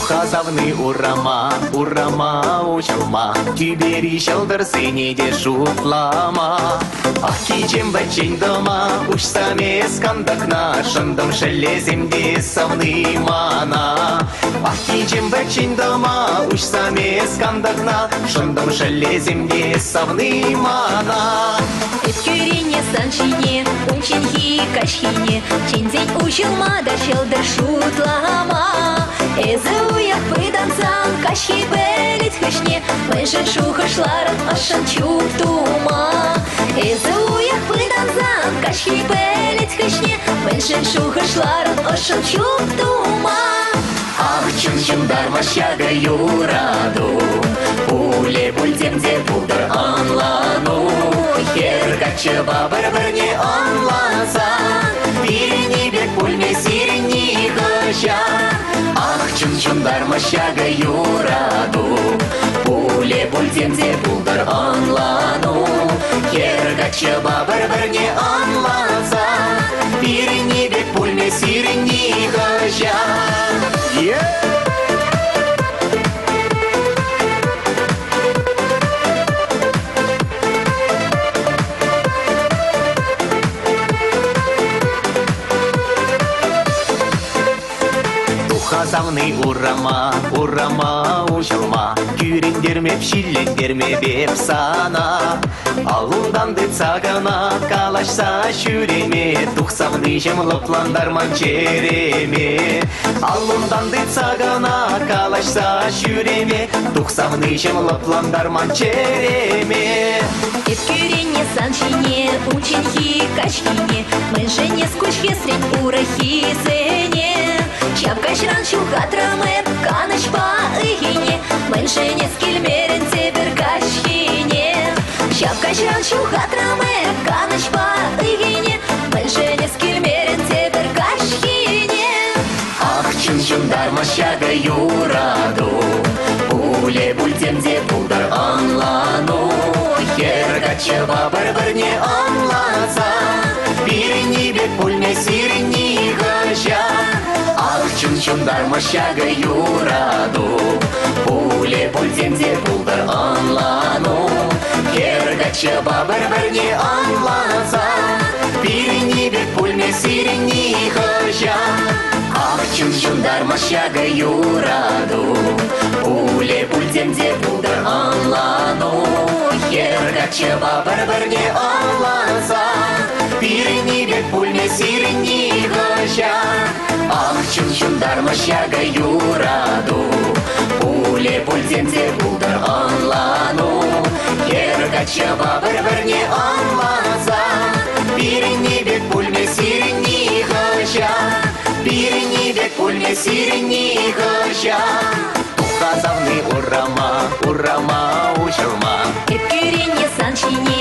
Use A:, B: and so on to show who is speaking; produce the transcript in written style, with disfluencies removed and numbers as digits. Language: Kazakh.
A: Тухазавны урама учалма, тюбери шалдар сынеде шутлама. Ахичем бачень дома, уж сами скандакна, шандам шелеземде савны мана. Ахичем бачень дома, уж сами скандакна, шандам шелеземде савны мана.
B: Эпкюрине санчине, унчинхи качхине, чинзень учылма да шалдар шутлама. Эзі уяқ пыдансан, кашхи бәлет хышне, мәншін шухышларын ашын чуп тума. Эзі уяқ пыдансан, кашхи бәлет хышне, мәншін шухышларын ашын чуп тума.
A: Ах, чын-чындар машяга юраду, пуле пультемде пулдар анлану. Хергачева бір-бірне анлансан, бирене бек пульме сирене хыша. Ах, чын-чындар машяга юраду, пуле пультемде пулдар анлану. Хергачева бір-бірне анлансан, бирене бек пульме сирене хыша. Тухазавны урама учалма, кюрендерме пшиллендерме беп сана. Алунданды цагана калашса шүреме, тухсавны жемлыпландар манчереме. Алунданды цагана калашса шүреме, тухсавны жемлыпландар манчереме.
B: Эпкюрине санчине, учинхи качхине, мэншене скучхе срень урахи зене. Чапкашран шухатраме, канаш па ыгине, мэншене скильмерен цепер качхине. Чапкашран шухатраме, канаш па ыгине, мэншене скильмерен цепер качхине.
A: Ах, чын-чындар машяга юраду, пуле пультемде пулдар анлану. Хергачева бір-бірне анлансан, бирене бек пульме сирене хыша. Ах, чын-чындар машяга юраду, пуле пультемде пулдар анлану. Хергачева бір-бірне анлансан, бирене бек пульме сирене хыша. Ах, чын-чындар машяга юраду, пуле пультемде пулдар анлану. Хергачева бір-бірне анлансан, бирене бек пульме сирене хыша. Ах, чын-чындар машяга юраду, пуле пультемде пулдар анлану. Хергачева бір-бірне анлансан, бирене бек пульме сирене хыша. Бирене бек пульме сирене хыша. Тухазавны урама учалма,
B: Эпкюрине санчине,